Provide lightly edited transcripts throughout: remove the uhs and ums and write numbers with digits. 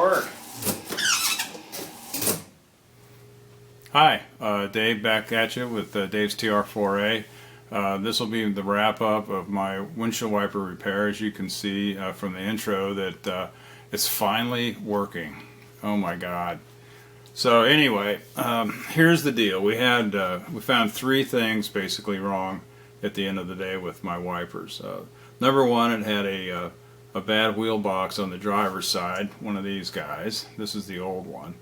work. Hi, Dave back at you with DavesTR4A. This will be the wrap up of my windshield wiper repair. As you can see from the intro that it's finally working. Oh my God. So anyway, here's the deal. We found three things basically wrong at the end of the day with my wipers. Number one, it had a bad wheel box on the driver's side, one of these guys. This is the old one.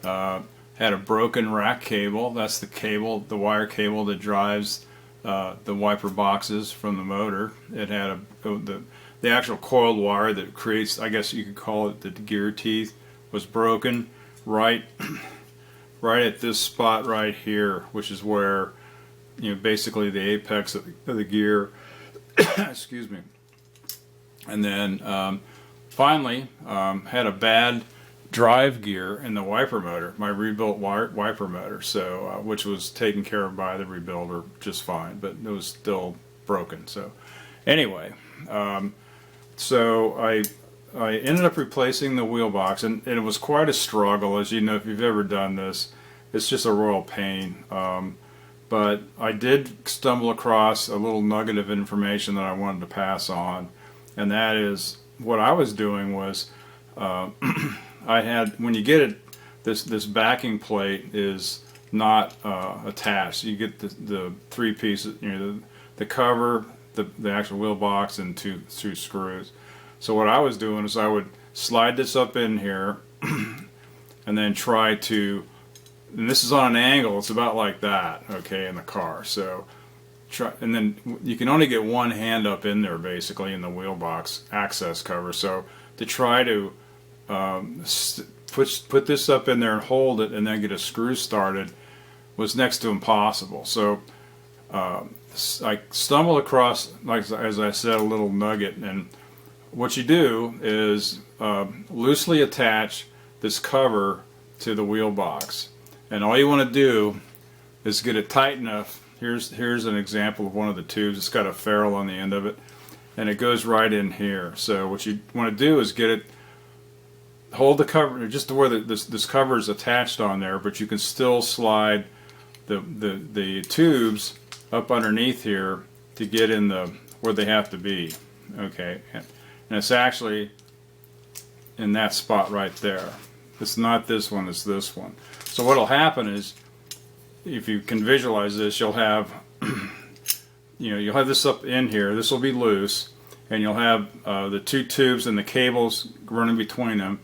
Had a broken rack cable. That's the cable, the wire cable that drives the wiper boxes from the motor. It had the actual coiled wire that creates, I guess you could call it the gear teeth, was broken right at this spot right here, which is where, you know, basically the apex of the gear. Excuse me. And then finally had a bad drive gear in the wiper motor, my rebuilt wiper motor, so which was taken care of by the rebuilder just fine, but it was still broken. So anyway, so I ended up replacing the wheel box, and it was quite a struggle. As you know, if you've ever done this, it's just a royal pain. But I did stumble across a little nugget of information that I wanted to pass on, and that is what I was doing was I had, when you get it, this backing plate is not attached. You get the three pieces, you know, the cover, the actual wheel box, and two screws. So what I was doing is I would slide this up in here and then try to, and this is on an angle, it's about like that, okay, in the car. So and then you can only get one hand up in there basically in the wheel box access cover. So to try to put this up in there and hold it and then get a screw started was next to impossible. So I stumbled across, like as I said, a little nugget. And what you do is loosely attach this cover to the wheel box, and all you want to do is get it tight enough. Here's an example of one of the tubes. It's got a ferrule on the end of it, and it goes right in here. So what you want to do is get it, hold the cover just to where this cover is attached on there, but you can still slide the tubes up underneath here to get in where they have to be. Okay, and it's actually in that spot right there. It's not this one, it's this one. So what'll happen is, if you can visualize this, you'll have you'll have this up in here. This will be loose, and you'll have the two tubes and the cables running between them.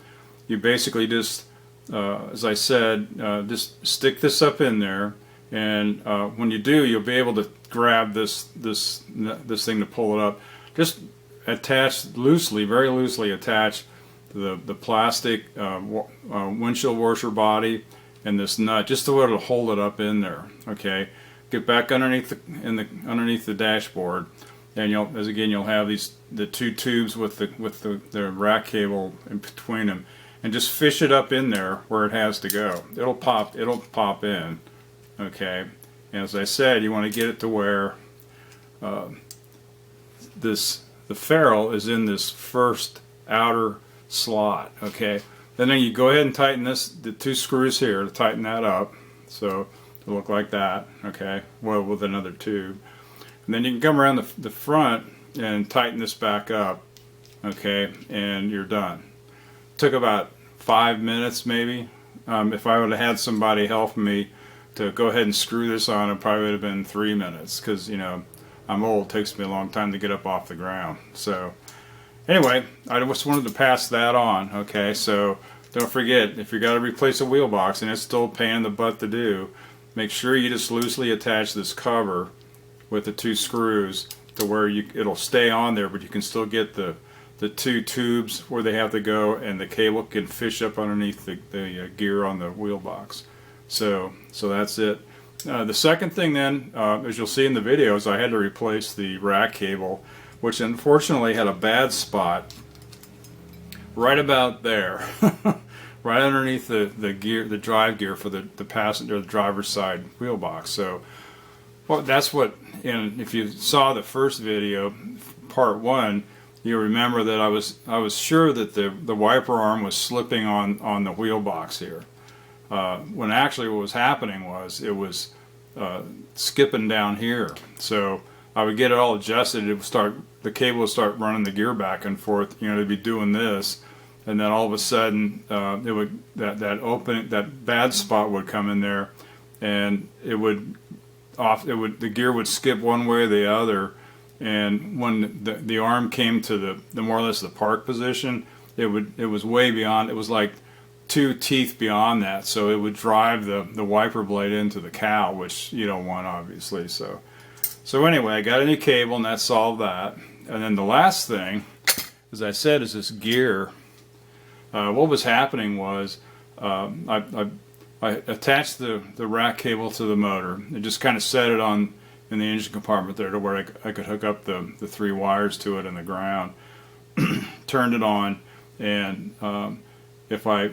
You basically just, as I said, just stick this up in there, and when you do, you'll be able to grab this thing to pull it up. Just attach loosely, very loosely attach the plastic windshield washer body and this nut, just to where it'll hold it up in there. Okay, get back underneath underneath the dashboard, and you'll have the two tubes with the rack cable in between them, and just fish it up in there where it has to go. It'll pop in. Okay, and as I said, you want to get it to where the ferrule is in this first outer slot. Okay, then you go ahead and tighten the two screws here to tighten that up, so it'll look like that. Okay, well, with another tube, and then you can come around the front and tighten this back up. Okay, and you're done. Took about 5 minutes maybe. If I would have had somebody help me to go ahead and screw this on, it probably would have been 3 minutes, because I'm old, it takes me a long time to get up off the ground. So anyway, I just wanted to pass that on. Okay, so don't forget, if you got to replace a wheel box and it's still a pain in the butt to do, make sure you just loosely attach this cover with the two screws to where it'll stay on there, but you can still get the two tubes where they have to go, and the cable can fish up underneath the gear on the wheel box. So that's it. The second thing then, as you'll see in the video, is I had to replace the rack cable, which unfortunately had a bad spot right about there, right underneath the drive gear for the passenger, the driver's side wheel box. So, well, that's what. And if you saw the first video, part one, you remember that I was sure that the wiper arm was slipping on the wheel box here, when actually what was happening was it was skipping down here. So I would get it all adjusted. It would start, the cable would start running the gear back and forth. You know, it'd be doing this, and then all of a sudden it would that bad spot would come in there, and the gear would skip one way or the other. And when the arm came to the more or less the park position, it was way beyond. It was like 2 teeth beyond that, so it would drive the wiper blade into the cowl, which you don't want, obviously. So anyway, I got a new cable, and that solved that. And then the last thing, as I said, is this gear. What was happening was I attached the rack cable to the motor and just kind of set it on in the engine compartment there to where I could hook up the 3 wires to it in the ground. Turned it on, and if I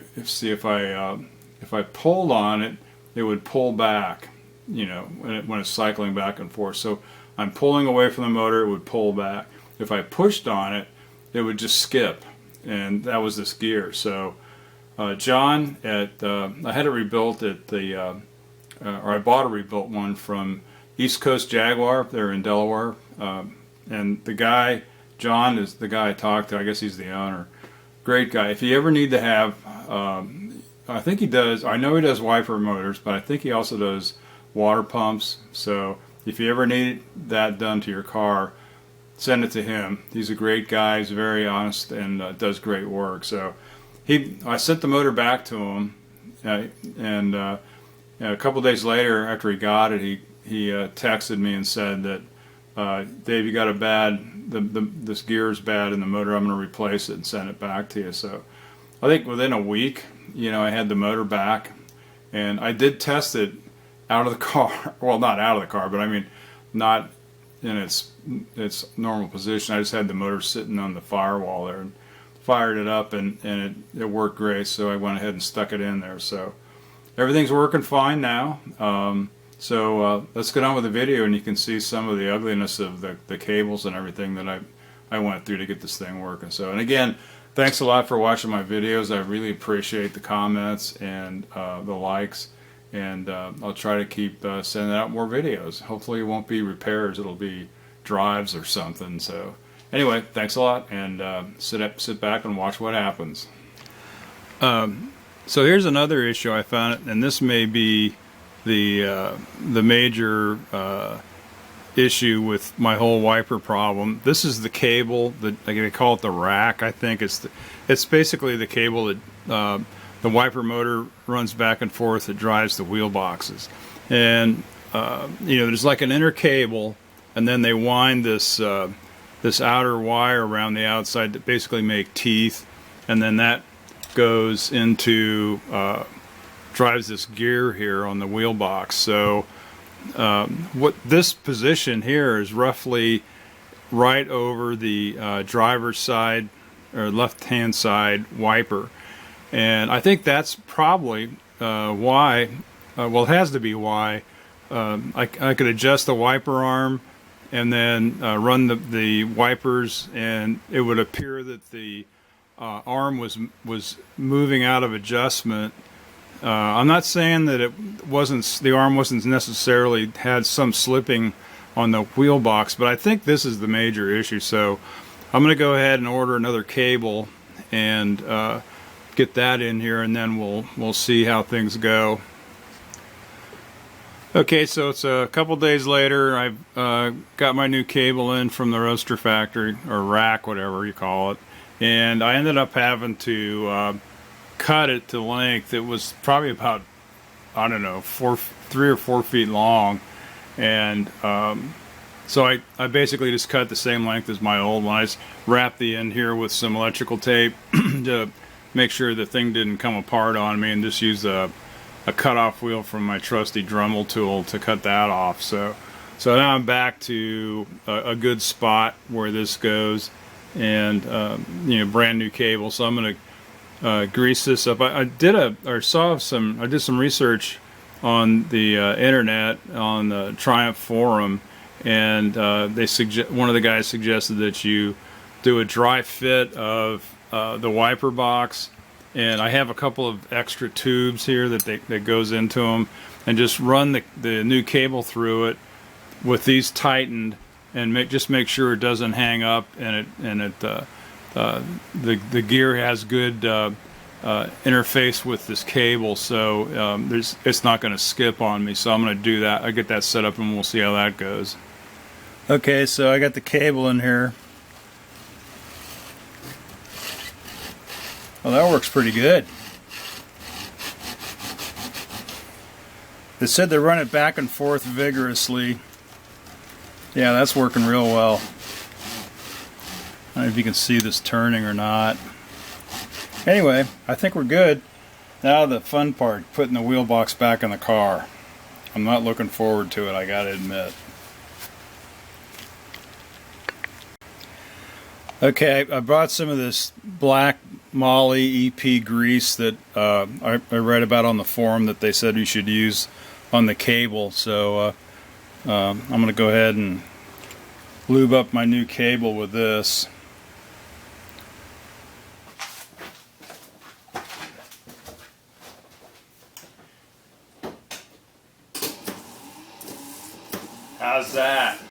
pulled on it, it would pull back, you know, when it's cycling back and forth. So I'm pulling away from the motor, it would pull back. If I pushed on it, it would just skip, and that was this gear. So John I had it rebuilt at or I bought a rebuilt one from East Coast Jaguar. They're in Delaware, and the guy, John, is the guy I talked to. I guess he's the owner. Great guy. If you ever need to have, I think he does, I know he does wiper motors, but I think he also does water pumps. So if you ever need that done to your car, send it to him. He's a great guy. He's very honest and does great work. So I sent the motor back to him, and a couple days later, after he got it, he texted me and said that, Dave, you got a this gear is bad in the motor. I'm going to replace it and send it back to you. So I think within a week, you know, I had the motor back, and I did test it out of the car. Well, not out of the car, but I mean, not in its normal position. I just had the motor sitting on the firewall there and fired it up, and it worked great. So I went ahead and stuck it in there. So everything's working fine now. So let's get on with the video, and you can see some of the ugliness of the cables and everything that I went through to get this thing working. So, and again, thanks a lot for watching my videos. I really appreciate the comments and the likes, and I'll try to keep sending out more videos. Hopefully it won't be repairs, it'll be drives or something. So anyway, thanks a lot, and sit back and watch what happens. So here's another issue I found, and this may be the major issue with my whole wiper problem. This is the cable that they call it the rack. I think it's basically the cable that the wiper motor runs back and forth that drives the wheel boxes. And you know, there's like an inner cable, and then they wind this outer wire around the outside that basically make teeth, and then that goes into drives this gear here on the wheel box. So what this position here is roughly right over the driver's side or left hand side wiper, and I think that's probably why well, it has to be why I could adjust the wiper arm and then run the wipers, and it would appear that the arm was moving out of adjustment. I'm not saying that the arm wasn't necessarily had some slipping on the wheel box, but I think this is the major issue. So I'm going to go ahead and order another cable and get that in here, and then we'll see how things go. Okay, so it's a couple days later. I've got my new cable in from the roadster factory, or rack, whatever you call it, and I ended up having to cut it to length. It was probably about, I don't know, 3 or 4 feet long, and so I basically just cut the same length as my old one. I just wrapped the end here with some electrical tape to make sure the thing didn't come apart on me, and just used a cutoff wheel from my trusty Dremel tool to cut that off. So now I'm back to a good spot where this goes, and you know, brand new cable. So I'm going to grease this up. I did some research on the internet, on the Triumph forum, and one of the guys suggested that you do a dry fit of the wiper box, and I have a couple of extra tubes here that goes into them, and just run the new cable through it with these tightened, and just make sure it doesn't hang up, and the gear has good interface with this cable, so it's not going to skip on me. So I'm going to do that. I get that set up and we'll see how that goes. Okay, so I got the cable in here. Well, that works pretty good. They said they run it back and forth vigorously. Yeah, that's working real well. I don't know if you can see this turning or not. Anyway, I think we're good. Now the fun part, putting the wheel box back in the car. I'm not looking forward to it, I gotta admit. Okay, I bought some of this black Moly EP grease that I read about on the forum that they said you should use on the cable. So I'm going to go ahead and lube up my new cable with this. How's that?